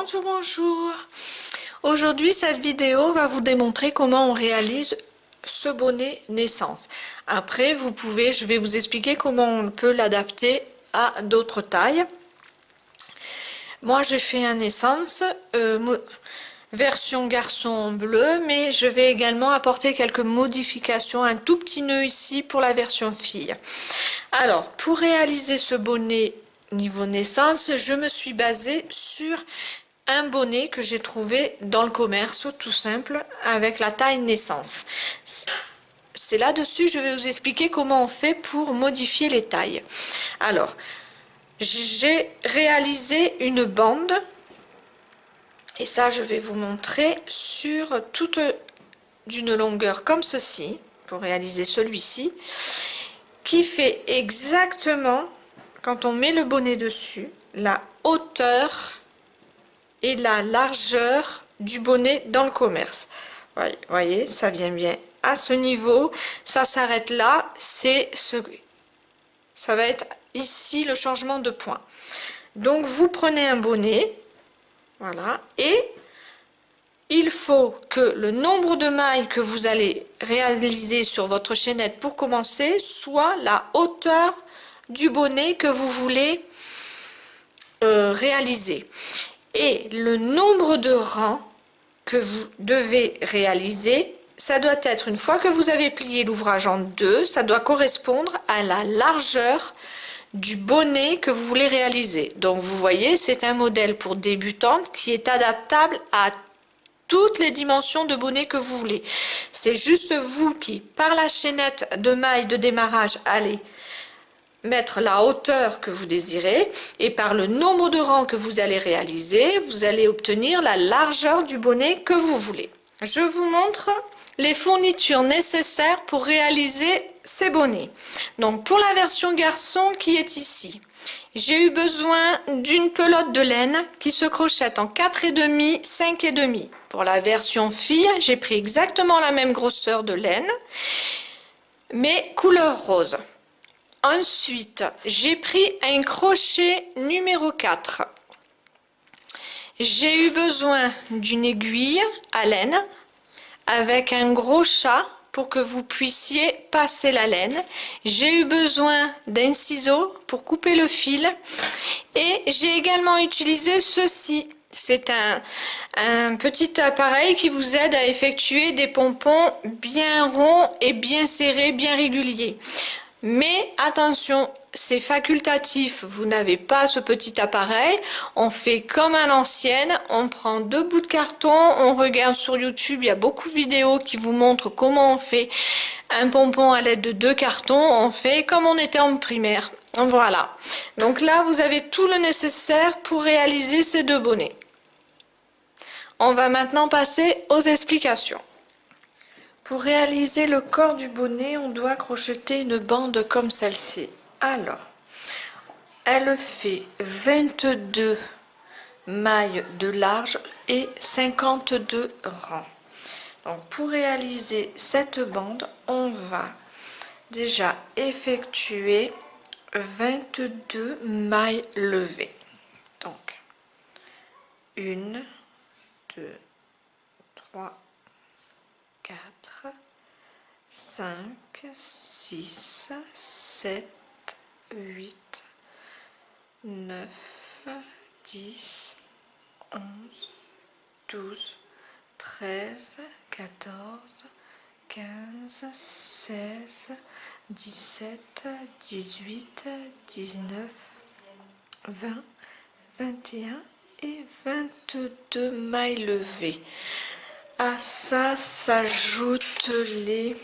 Bonjour, bonjour. Aujourd'hui, cette vidéo va vous démontrer comment on réalise ce bonnet naissance. Après, je vais vous expliquer comment on peut l'adapter à d'autres tailles. Moi, j'ai fait un naissance version garçon bleu, mais je vais également apporter quelques modifications, un tout petit nœud ici pour la version fille. Alors, pour réaliser ce bonnet niveau naissance, je me suis basée sur un bonnet que j'ai trouvé dans le commerce, tout simple, avec la taille naissance. C'est là-dessus, je vais vous expliquer comment on fait pour modifier les tailles. Alors, j'ai réalisé une bande, et ça, je vais vous montrer sur toute d'une longueur comme ceci, pour réaliser celui-ci, qui fait exactement, quand on met le bonnet dessus, la hauteur et la largeur du bonnet dans le commerce. Voyez, ça vient bien à ce niveau, ça s'arrête là, ça va être ici le changement de point. Donc vous prenez un bonnet, voilà, et il faut que le nombre de mailles que vous allez réaliser sur votre chaînette pour commencer soit la hauteur du bonnet que vous voulez réaliser. Et le nombre de rangs que vous devez réaliser, ça doit être, une fois que vous avez plié l'ouvrage en deux, ça doit correspondre à la largeur du bonnet que vous voulez réaliser. Donc vous voyez, c'est un modèle pour débutantes qui est adaptable à toutes les dimensions de bonnet que vous voulez. C'est juste vous qui, par la chaînette de maille de démarrage, allez mettre la hauteur que vous désirez, et par le nombre de rangs que vous allez réaliser, vous allez obtenir la largeur du bonnet que vous voulez. Je vous montre les fournitures nécessaires pour réaliser ces bonnets. Donc pour la version garçon qui est ici, j'ai eu besoin d'une pelote de laine qui se crochette en 4,5, 5,5. Pour la version fille, j'ai pris exactement la même grosseur de laine, mais couleur rose. Ensuite, j'ai pris un crochet numéro 4. J'ai eu besoin d'une aiguille à laine avec un gros chat pour que vous puissiez passer la laine. J'ai eu besoin d'un ciseau pour couper le fil et j'ai également utilisé ceci. C'est un petit appareil qui vous aide à effectuer des pompons bien ronds et bien serrés, bien réguliers. Mais attention, c'est facultatif, vous n'avez pas ce petit appareil, on fait comme à l'ancienne, on prend deux bouts de carton, on regarde sur YouTube, il y a beaucoup de vidéos qui vous montrent comment on fait un pompon à l'aide de deux cartons, on fait comme on était en primaire. Voilà, donc là vous avez tout le nécessaire pour réaliser ces deux bonnets. On va maintenant passer aux explications. Pour réaliser le corps du bonnet, on doit crocheter une bande comme celle-ci. Alors, elle fait 22 mailles de large et 52 rangs. Donc, pour réaliser cette bande, on va déjà effectuer 22 mailles levées. Donc, 1, 2, 3, 4, 5, 6, 7, 8, 9, 10, 11, 12, 13, 14, 15, 16, 17, 18, 19, 20, 21 et 22 mailles levées. À ça s'ajoute les...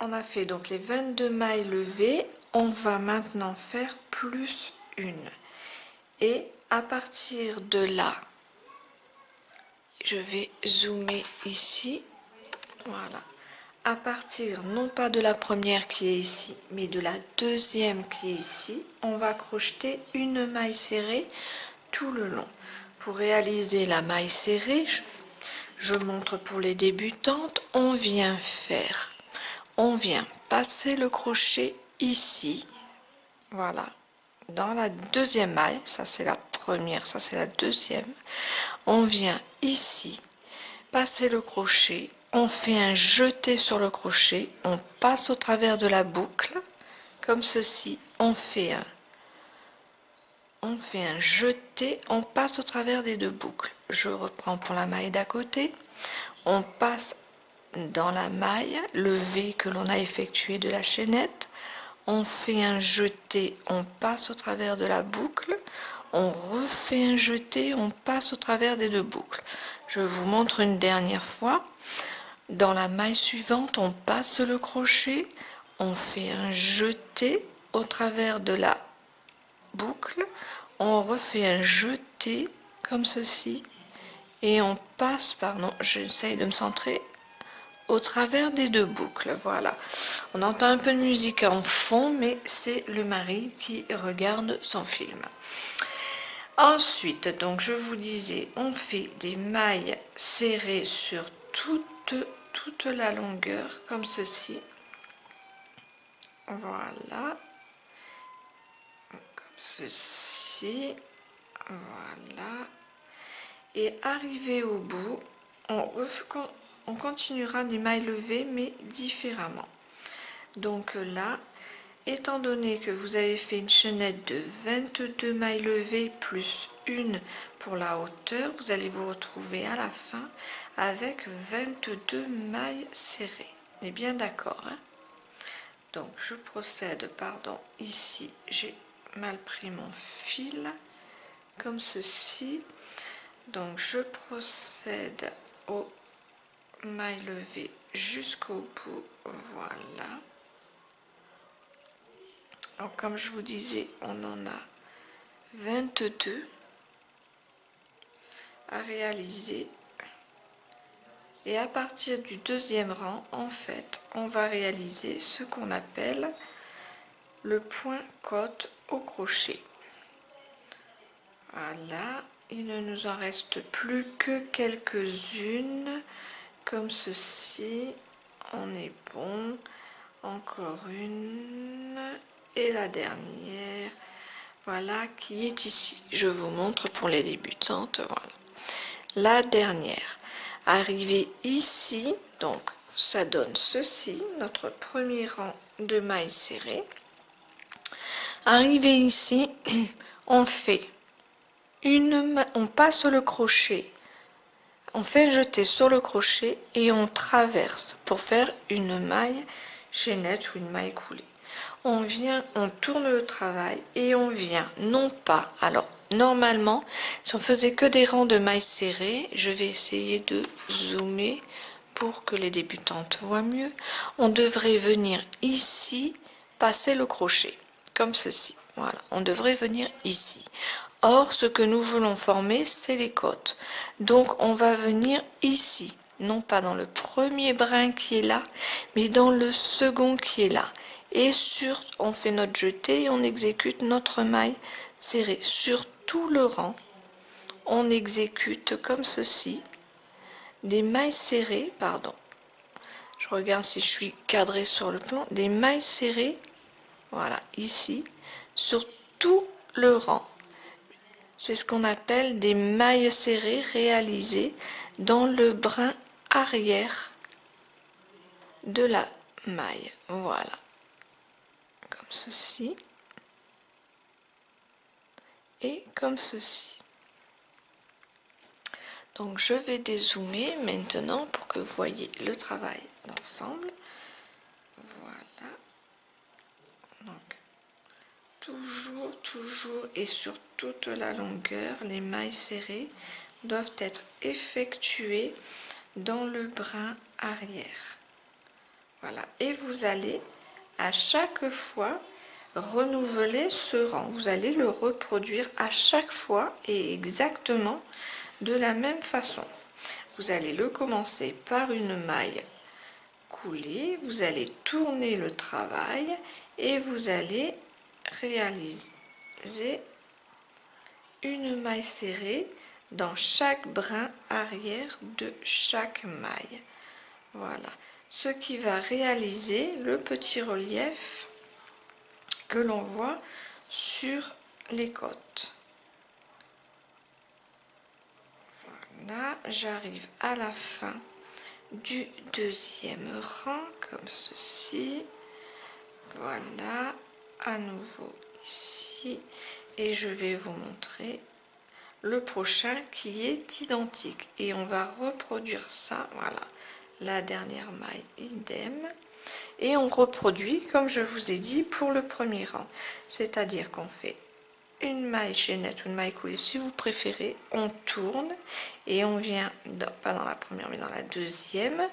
On a fait donc les 22 mailles levées. On va maintenant faire plus une. Et à partir de là, je vais zoomer ici. Voilà. À partir non pas de la première qui est ici, mais de la deuxième qui est ici, on va crocheter une maille serrée tout le long. Pour réaliser la maille serrée, je montre pour les débutantes, on vient passer le crochet ici, voilà, dans la deuxième maille, ça c'est la première, ça c'est la deuxième. On vient ici, passer le crochet, on fait un jeté sur le crochet, on passe au travers de la boucle, comme ceci, on fait un jeté, on passe au travers des deux boucles. Je reprends pour la maille d'à côté, on passe dans la maille, le V que l'on a effectué de la chaînette, on fait un jeté, on passe au travers de la boucle, on refait un jeté, on passe au travers des deux boucles. Je vous montre une dernière fois. Dans la maille suivante, on passe le crochet, on fait un jeté au travers de la boucle, on refait un jeté comme ceci et on passe, pardon, j'essaye de me centrer, au travers des deux boucles. Voilà, on entend un peu de musique en fond, mais c'est le mari qui regarde son film. Ensuite, donc je vous disais, on fait des mailles serrées sur toute la longueur comme ceci. Voilà, comme ceci. Voilà, et arrivé au bout, on continuera des mailles levées mais différemment. Donc là, étant donné que vous avez fait une chaînette de 22 mailles levées plus une pour la hauteur, vous allez vous retrouver à la fin avec 22 mailles serrées. On est bien d'accord, hein? Donc je procède, pardon, ici j'ai mal pris mon fil, comme ceci. Donc je procède aux mailles levées jusqu'au bout, voilà. Donc comme je vous disais, on en a 22 à réaliser. Et à partir du deuxième rang, en fait, on va réaliser ce qu'on appelle le point côte au crochet. Voilà, il ne nous en reste plus que quelques-unes, comme ceci. On est bon. Encore une. Et la dernière. Voilà, qui est ici. Je vous montre pour les débutantes. Voilà. La dernière. Arrivé ici, donc ça donne ceci, notre premier rang de mailles serrées. Arrivé ici, on fait on passe le crochet, on fait jeter sur le crochet et on traverse pour faire une maille chaînette ou une maille coulée. On vient, on tourne le travail et on vient non pas, alors normalement si on faisait que des rangs de mailles serrées, je vais essayer de zoomer pour que les débutantes voient mieux, on devrait venir ici passer le crochet comme ceci. Voilà, on devrait venir ici. Or, ce que nous voulons former, c'est les côtes. Donc, on va venir ici, non pas dans le premier brin qui est là, mais dans le second qui est là. Et on fait notre jeté et on exécute notre maille serrée. Sur tout le rang, on exécute comme ceci, des mailles serrées, pardon. Je regarde si je suis cadrée sur le plan, des mailles serrées, voilà, ici, sur tout le rang. C'est ce qu'on appelle des mailles serrées réalisées dans le brin arrière de la maille. Voilà, comme ceci et comme ceci. Donc je vais dézoomer maintenant pour que vous voyez le travail d'ensemble. Voilà. Donc toujours et sur toute la longueur, les mailles serrées doivent être effectuées dans le brin arrière. Voilà, et vous allez à chaque fois renouveler ce rang. Vous allez le reproduire à chaque fois et exactement de la même façon. Vous allez le commencer par une maille coulée, vous allez tourner le travail et vous allez réaliser une maille serrée dans chaque brin arrière de chaque maille. Voilà, ce qui va réaliser le petit relief que l'on voit sur les côtes. Voilà, j'arrive à la fin du deuxième rang, comme ceci. Voilà, à nouveau ici. Et je vais vous montrer le prochain qui est identique. Et on va reproduire ça, voilà. La dernière maille, idem. Et on reproduit, comme je vous ai dit, pour le premier rang. C'est-à-dire qu'on fait une maille chaînette ou une maille coulée si vous préférez, on tourne et on vient, pas dans la première mais dans la deuxième,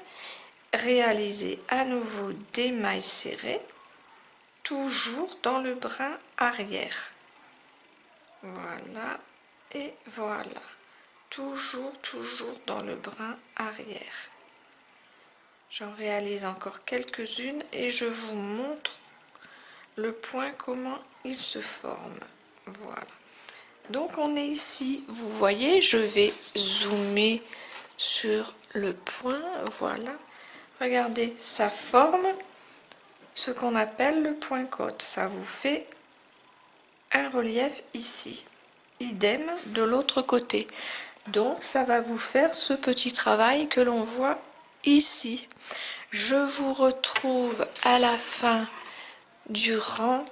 réaliser à nouveau des mailles serrées, toujours dans le brin arrière. Voilà, et voilà, toujours dans le brin arrière. J'en réalise encore quelques-unes et je vous montre le point comment il se forme. Voilà, donc on est ici, vous voyez, je vais zoomer sur le point. Voilà, regardez, ça forme ce qu'on appelle le point côte. Ça vous fait un relief ici, idem de l'autre côté. Donc ça va vous faire ce petit travail que l'on voit ici. Je vous retrouve à la fin du rang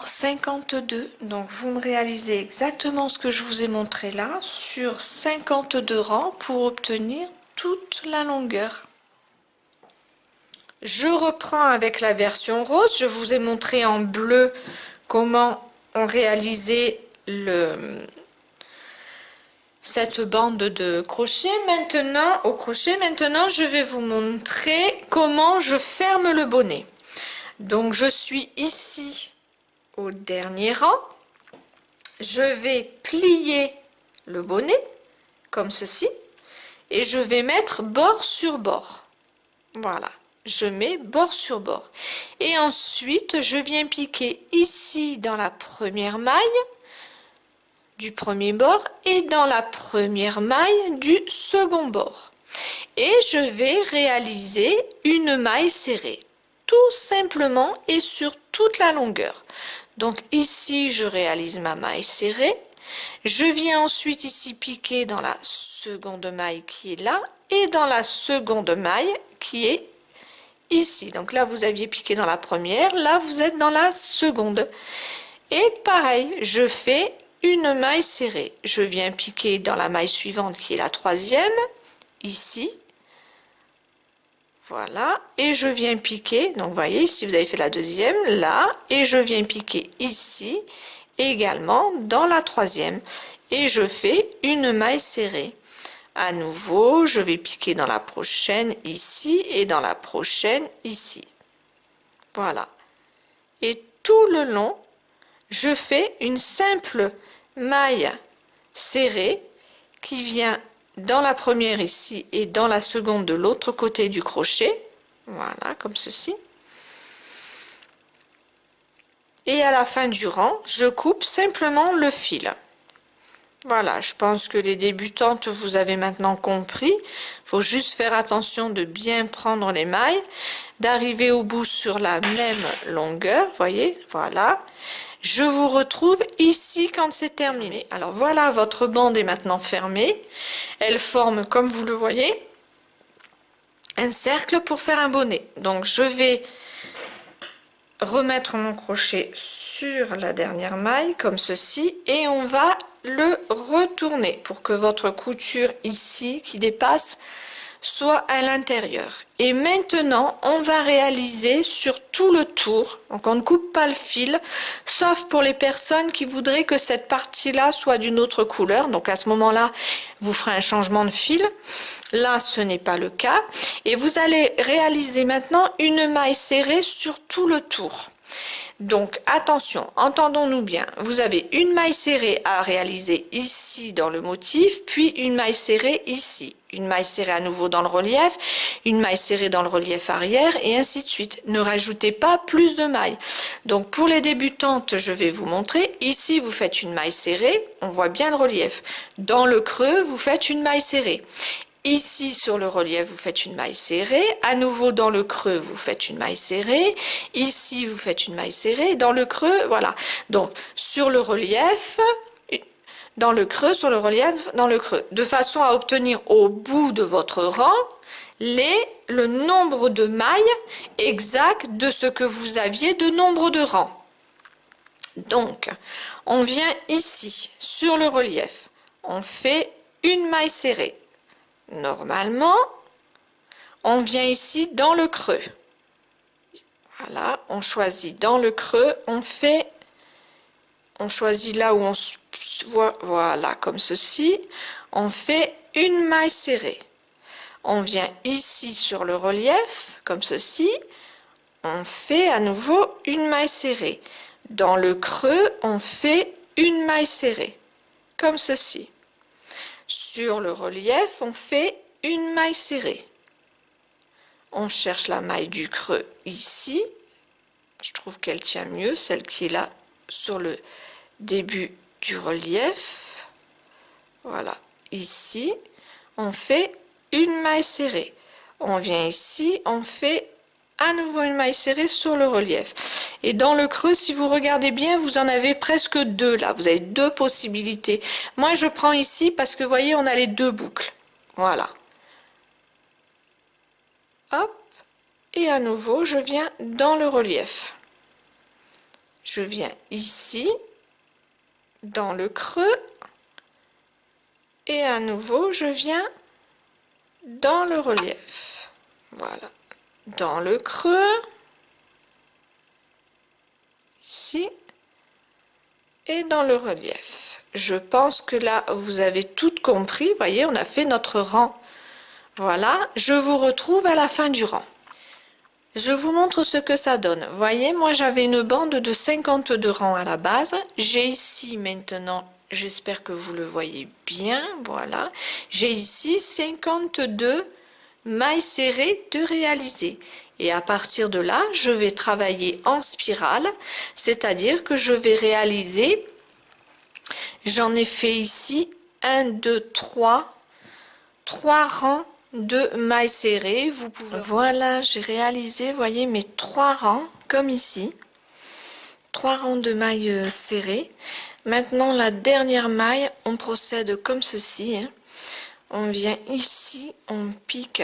52. Donc vous me réalisez exactement ce que je vous ai montré là sur 52 rangs pour obtenir toute la longueur. Je reprends avec la version rose. Je vous ai montré en bleu comment on réalisait cette bande de crochet. Maintenant, au crochet, maintenant je vais vous montrer comment je ferme le bonnet. Donc je suis ici au dernier rang, je vais plier le bonnet comme ceci et je vais mettre bord sur bord. Voilà, je mets bord sur bord et ensuite je viens piquer ici dans la première maille du premier bord et dans la première maille du second bord et je vais réaliser une maille serrée tout simplement et sur toute la longueur. Donc ici je réalise ma maille serrée, je viens ensuite ici piquer dans la seconde maille qui est là et dans la seconde maille qui est ici. Donc là vous aviez piqué dans la première, là vous êtes dans la seconde et pareil, je fais une maille serrée, je viens piquer dans la maille suivante qui est la troisième ici. Voilà, et je viens piquer, donc vous voyez, ici vous avez fait la deuxième, là, et je viens piquer ici, également dans la troisième, et je fais une maille serrée. À nouveau, je vais piquer dans la prochaine ici, et dans la prochaine ici. Voilà. Et tout le long, je fais une simple maille serrée qui vient dans la première ici et dans la seconde de l'autre côté du crochet, voilà, comme ceci. Et à la fin du rang, je coupe simplement le fil. Voilà, je pense que les débutantes, vous avez maintenant compris. Il faut juste faire attention de bien prendre les mailles, d'arriver au bout sur la même longueur, voyez, voilà. Je vous retrouve ici quand c'est terminé. Alors voilà, votre bande est maintenant fermée. Elle forme, comme vous le voyez, un cercle pour faire un bonnet. Donc je vais remettre mon crochet sur la dernière maille, comme ceci, et on va le retourner pour que votre couture ici, qui dépasse, soit à l'intérieur. Et maintenant on va réaliser sur tout le tour, donc on ne coupe pas le fil sauf pour les personnes qui voudraient que cette partie là soit d'une autre couleur, donc à ce moment là vous ferez un changement de fil. Là ce n'est pas le cas et vous allez réaliser maintenant une maille serrée sur tout le tour. Donc attention, entendons-nous bien, vous avez une maille serrée à réaliser ici dans le motif, puis une maille serrée ici, une maille serrée à nouveau dans le relief, une maille serrée dans le relief arrière et ainsi de suite. Ne rajoutez pas plus de mailles. Donc pour les débutantes, je vais vous montrer, ici vous faites une maille serrée, on voit bien le relief. Dans le creux, vous faites une maille serrée. Ici sur le relief vous faites une maille serrée, à nouveau dans le creux vous faites une maille serrée, ici vous faites une maille serrée, dans le creux, voilà. Donc sur le relief, dans le creux, sur le relief, dans le creux, de façon à obtenir au bout de votre rang le nombre de mailles exact de ce que vous aviez de nombre de rangs. Donc, on vient ici, sur le relief, on fait une maille serrée. Normalement, on vient ici dans le creux. Voilà, on choisit dans le creux, on choisit là où on se voit, voilà, comme ceci, on fait une maille serrée. On vient ici sur le relief, comme ceci, on fait à nouveau une maille serrée. Dans le creux, on fait une maille serrée, comme ceci. Sur le relief, on fait une maille serrée. On cherche la maille du creux ici. Je trouve qu'elle tient mieux, celle qui est là sur le début du relief. Voilà, ici, on fait une maille serrée. On vient ici, on fait à nouveau une maille serrée sur le relief. Et dans le creux, si vous regardez bien, vous en avez presque deux là. Vous avez deux possibilités. Moi, je prends ici parce que vous voyez, on a les deux boucles. Voilà. Hop. Et à nouveau, je viens dans le relief. Je viens ici, dans le creux. Et à nouveau, je viens dans le relief. Voilà. Dans le creux. Ici. Et dans le relief. Je pense que là, vous avez tout compris. Vous voyez, on a fait notre rang. Voilà, je vous retrouve à la fin du rang. Je vous montre ce que ça donne. Vous voyez, moi j'avais une bande de 52 rangs à la base. J'ai ici maintenant, j'espère que vous le voyez bien, voilà. J'ai ici 52 mailles serrées de réaliser. Et à partir de là, je vais travailler en spirale, c'est-à-dire que je vais réaliser, j'en ai fait ici 1, 2, 3 rangs de mailles serrées. Vous pouvez... Voilà, j'ai réalisé, voyez, mes 3 rangs, comme ici. 3 rangs de mailles serrées. Maintenant, la dernière maille, on procède comme ceci. Hein. On vient ici, on pique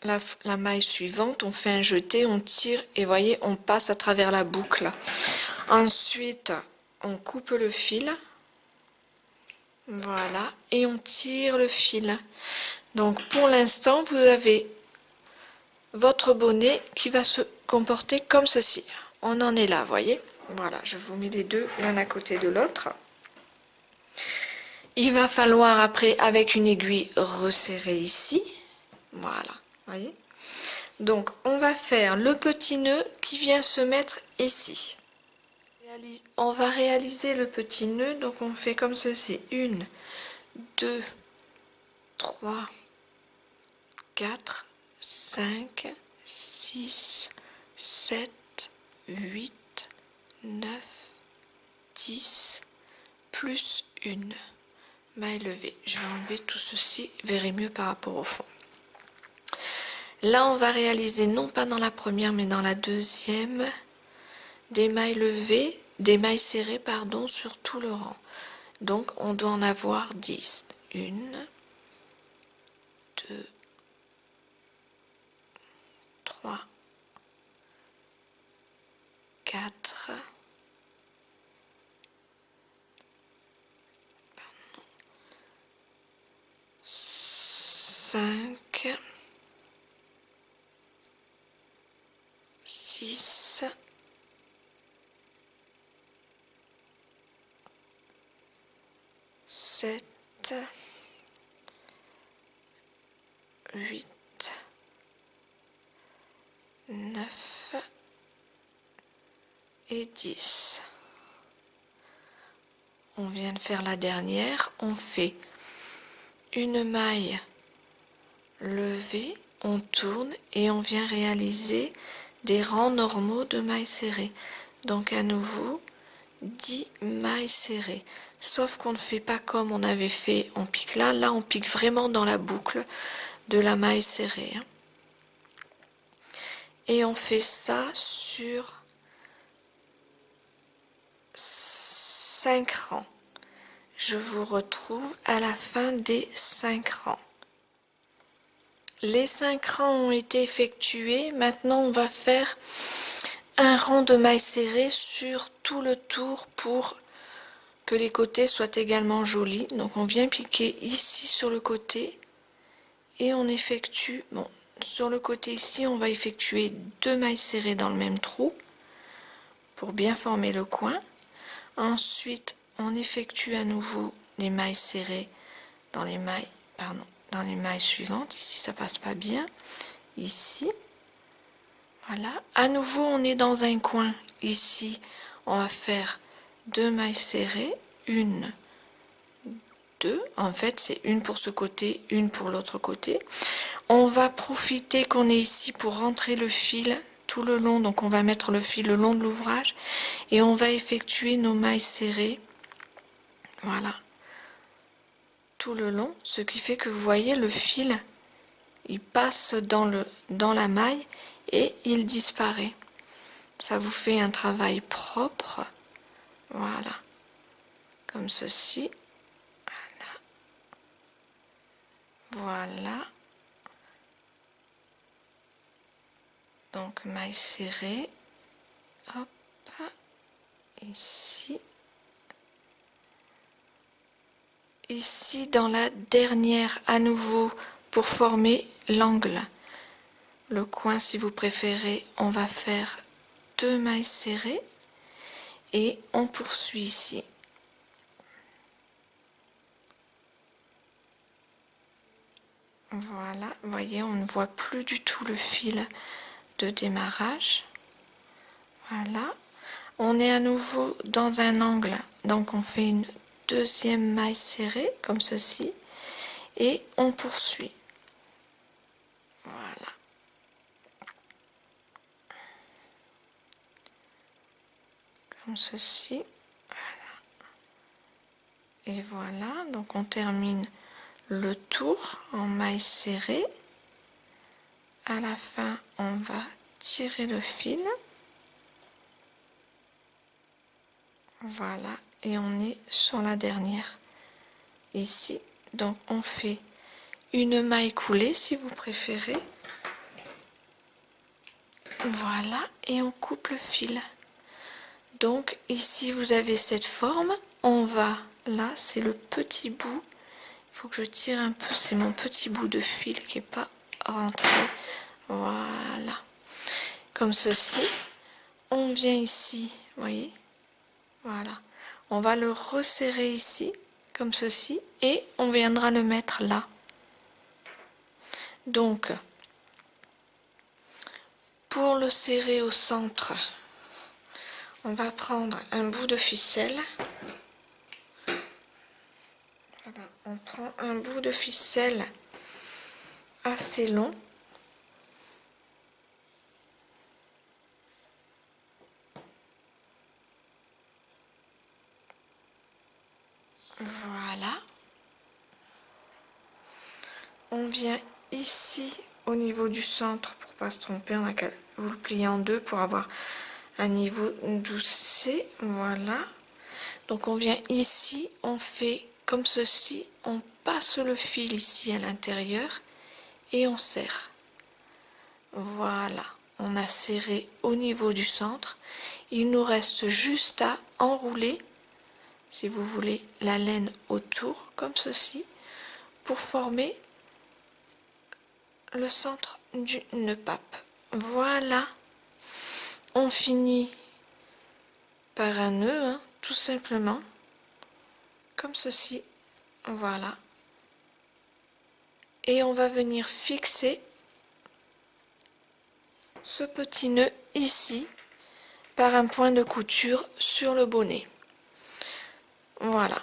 la maille suivante, on fait un jeté, on tire et voyez, on passe à travers la boucle. Ensuite, on coupe le fil. Voilà, et on tire le fil. Donc pour l'instant, vous avez votre bonnet qui va se comporter comme ceci. On en est là, voyez. Voilà, je vous mets les deux l'un à côté de l'autre. Il va falloir après, avec une aiguille, resserrer ici. Voilà, voyez. Donc on va faire le petit nœud qui vient se mettre ici. On va réaliser le petit nœud, donc on fait comme ceci. 1, 2, 3, 4, 5, 6, 7, 8, 9, 10, plus une maille levée. Je vais enlever tout ceci, verrez mieux par rapport au fond. Là, on va réaliser, non pas dans la première, mais dans la deuxième, des mailles levées, des mailles serrées, pardon, sur tout le rang. Donc, on doit en avoir 10. 1, 2, 3, 4, 5, 6, 7, 8, 9 et 10. On vient de faire la dernière, on fait une maille levée, on tourne et on vient réaliser des rangs normaux de mailles serrées. Donc à nouveau 10 mailles serrées, sauf qu'on ne fait pas comme on avait fait, on pique là on pique vraiment dans la boucle de la maille serrée. Hein. Et on fait ça sur 5 rangs. je vous retrouve à la fin des 5 rangs. Les 5 rangs ont été effectués. Maintenant, on va faire un rang de mailles serrées sur tout le tour pour que les côtés soient également jolis. Donc, on vient piquer ici sur le côté et on effectue, bon, sur le côté ici, on va effectuer 2 mailles serrées dans le même trou pour bien former le coin. Ensuite, on effectue à nouveau les mailles serrées dans les mailles, dans les mailles suivantes. Ici, ça passe pas bien. Ici, voilà. À nouveau, on est dans un coin. Ici, on va faire 2 mailles serrées, une, deux. En fait, c'est une pour ce côté, une pour l'autre côté. On va profiter qu'on est ici pour rentrer le fil tout le long. Donc, on va mettre le fil le long de l'ouvrage et on va effectuer nos mailles serrées. Voilà. Tout le long, ce qui fait que vous voyez le fil, il passe dans la maille et il disparaît. Ça vous fait un travail propre. Voilà. Comme ceci. Voilà. Donc maille serrée. Hop. Ici. Ici dans la dernière à nouveau pour former l'angle. Le coin si vous préférez, on va faire 2 mailles serrées et on poursuit ici. Voilà, vous voyez, on ne voit plus du tout le fil de démarrage. Voilà, on est à nouveau dans un angle, donc on fait une deuxième maille serrée comme ceci et on poursuit. Voilà. Comme ceci. Voilà. Et voilà, donc on termine le tour en maille serrée. À la fin, on va tirer le fil. Voilà, et on est sur la dernière. Ici, donc on fait une maille coulée si vous préférez. Voilà, et on coupe le fil. Donc ici, vous avez cette forme. On va, là, c'est le petit bout. Il faut que je tire un peu, c'est mon petit bout de fil qui n'est pas rentré. Voilà, comme ceci. On vient ici, vous voyez, voilà. On va le resserrer ici, comme ceci, et on viendra le mettre là. Donc, pour le serrer au centre, on va prendre un bout de ficelle. Voilà, on prend un bout de ficelle assez long. Voilà. On vient ici au niveau du centre pour pas se tromper. On a qu'à vous le plier en deux pour avoir un niveau d'où c'est. Voilà. Donc on vient ici, on fait comme ceci, on passe le fil ici à l'intérieur et on serre. Voilà, on a serré au niveau du centre. Il nous reste juste à enrouler, si vous voulez, la laine autour, comme ceci, pour former le centre du nœud pape. Voilà, on finit par un nœud, hein, tout simplement, comme ceci. Voilà. Et on va venir fixer ce petit nœud ici par un point de couture sur le bonnet. Voilà.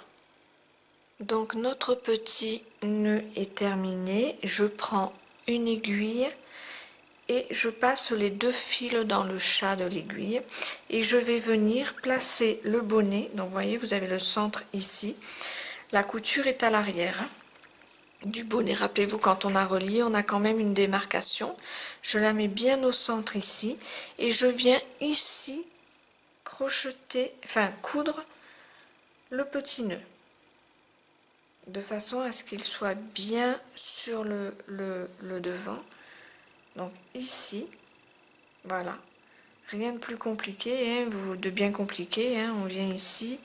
Donc notre petit nœud est terminé. Je prends une aiguille et je passe les 2 fils dans le chat de l'aiguille et je vais venir placer le bonnet. Donc vous voyez, vous avez le centre ici. La couture est à l'arrière du bonnet. Rappelez-vous, quand on a relié, on a quand même une démarcation. Je la mets bien au centre ici et je viens ici crocheter, enfin coudre le petit nœud. de façon à ce qu'il soit bien sur le devant. Donc ici, voilà, rien de plus compliqué, hein, de bien compliqué, hein. On vient ici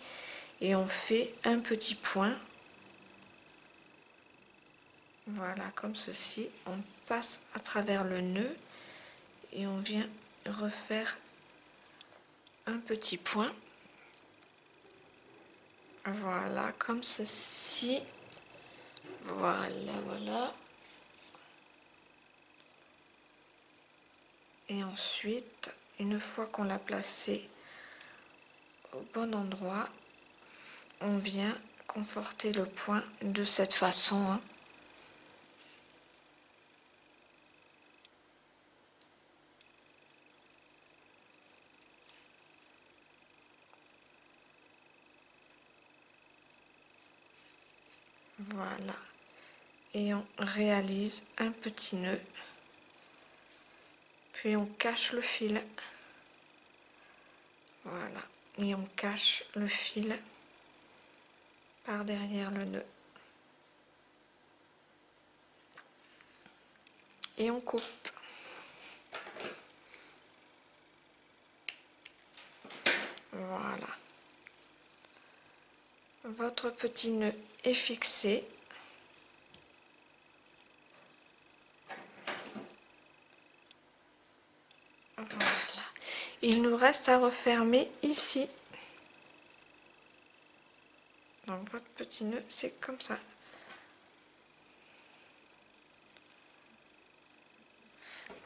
et on fait un petit point. Voilà, comme ceci, on passe à travers le nœud et on vient refaire un petit point. Voilà, comme ceci. Voilà, voilà. Et ensuite, une fois qu'on l'a placé au bon endroit, on vient conforter le point de cette façon, hein. Voilà. Et on réalise un petit nœud. Puis on cache le fil. Voilà. Et on cache le fil par derrière le nœud. Et on coupe. Voilà. Votre petit nœud est fixé. Voilà. Il nous reste à refermer ici. Donc votre petit nœud, c'est comme ça.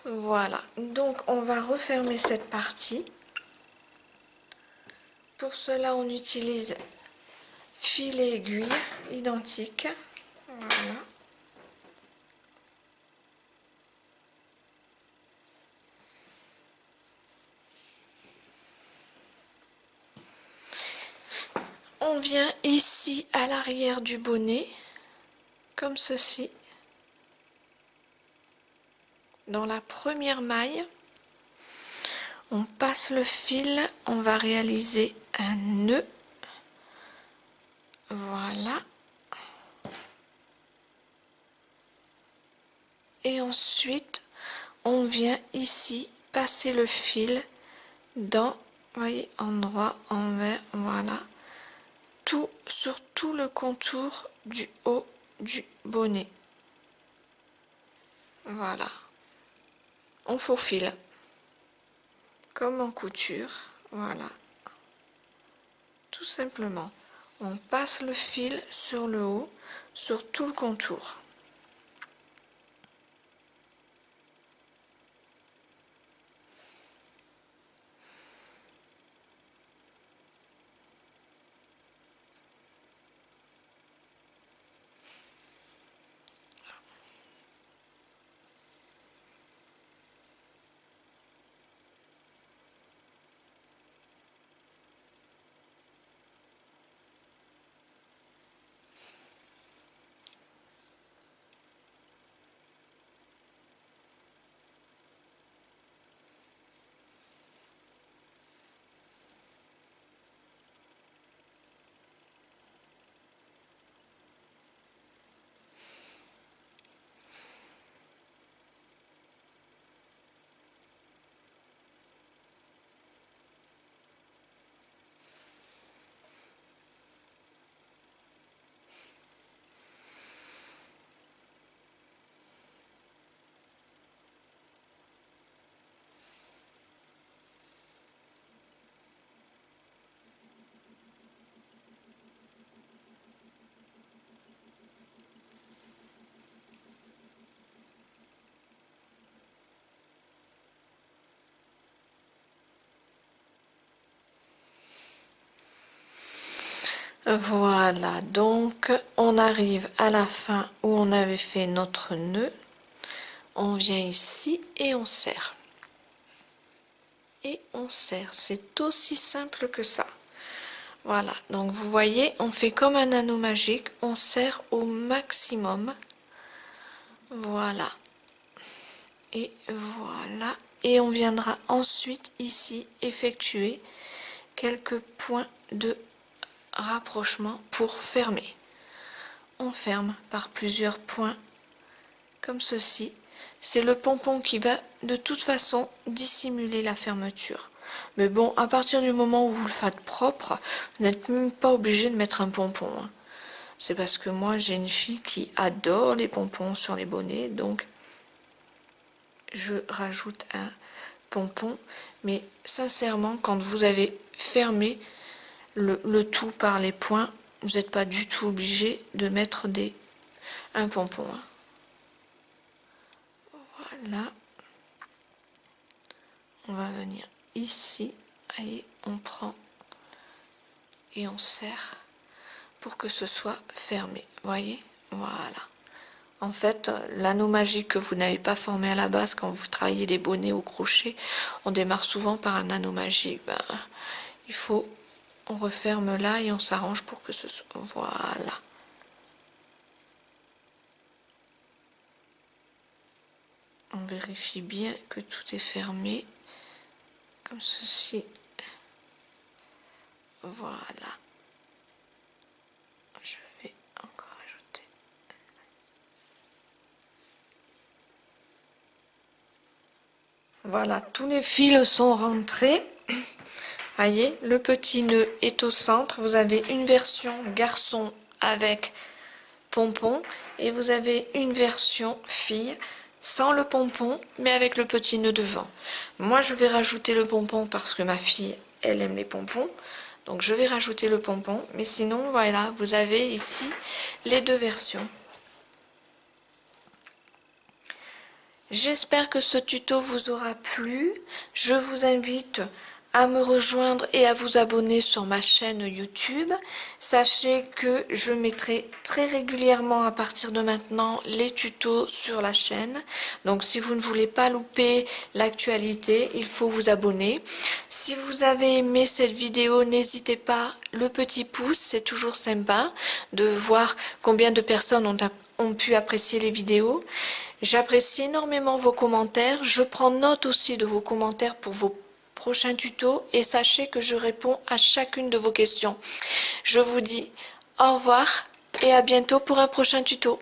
Voilà. Donc on va refermer cette partie. Pour cela, on utilise fil et aiguille identiques. Voilà. On vient ici à l'arrière du bonnet, comme ceci. Dans la première maille, on passe le fil, on va réaliser un nœud. Voilà. Et ensuite, on vient ici passer le fil dans, voyez, endroit, envers, voilà, tout sur tout le contour du haut du bonnet. Voilà. On faufile comme en couture, voilà. Tout simplement, on passe le fil sur le haut, sur tout le contour. Voilà, donc on arrive à la fin où on avait fait notre nœud. On vient ici et on serre. Et on serre, c'est aussi simple que ça. Voilà, donc vous voyez, on fait comme un anneau magique, on serre au maximum. Voilà. Et voilà. Et on viendra ensuite ici effectuer quelques points de rapprochement pour fermer. on ferme par plusieurs points comme ceci. C'est le pompon qui va de toute façon dissimuler la fermeture. Mais bon, à partir du moment où vous le faites propre, vous n'êtes même pas obligé de mettre un pompon, hein. C'est parce que moi j'ai une fille qui adore les pompons sur les bonnets, donc je rajoute un pompon. Mais sincèrement, quand vous avez fermé le tout par les points, vous n'êtes pas du tout obligé de mettre un pompon, hein. Voilà, on va venir ici, allez, on prend et on serre pour que ce soit fermé, voyez, voilà. En fait, l'anneau magique que vous n'avez pas formé à la base quand vous travaillez des bonnets au crochet, on démarre souvent par un anneau magique. Ben, il faut, on referme là et on s'arrange pour que ce soit, voilà. On vérifie bien que tout est fermé, comme ceci. Voilà. Je vais encore ajouter. Voilà, tous les fils sont rentrés. Voyez, le petit nœud est au centre. Vous avez une version garçon avec pompon et vous avez une version fille sans le pompon mais avec le petit nœud devant. Moi je vais rajouter le pompon parce que ma fille elle aime les pompons, donc je vais rajouter le pompon, mais sinon voilà, vous avez ici les deux versions. J'espère que ce tuto vous aura plu. Je vous invite à me rejoindre et à vous abonner sur ma chaîne YouTube. Sachez que je mettrai très régulièrement à partir de maintenant les tutos sur la chaîne. Donc si vous ne voulez pas louper l'actualité, il faut vous abonner. Si vous avez aimé cette vidéo, n'hésitez pas, le petit pouce, c'est toujours sympa de voir combien de personnes ont pu apprécier les vidéos. J'apprécie énormément vos commentaires. Je prends note aussi de vos commentaires pour vos prochains tutos et sachez que je réponds à chacune de vos questions. Je vous dis au revoir et à bientôt pour un prochain tuto.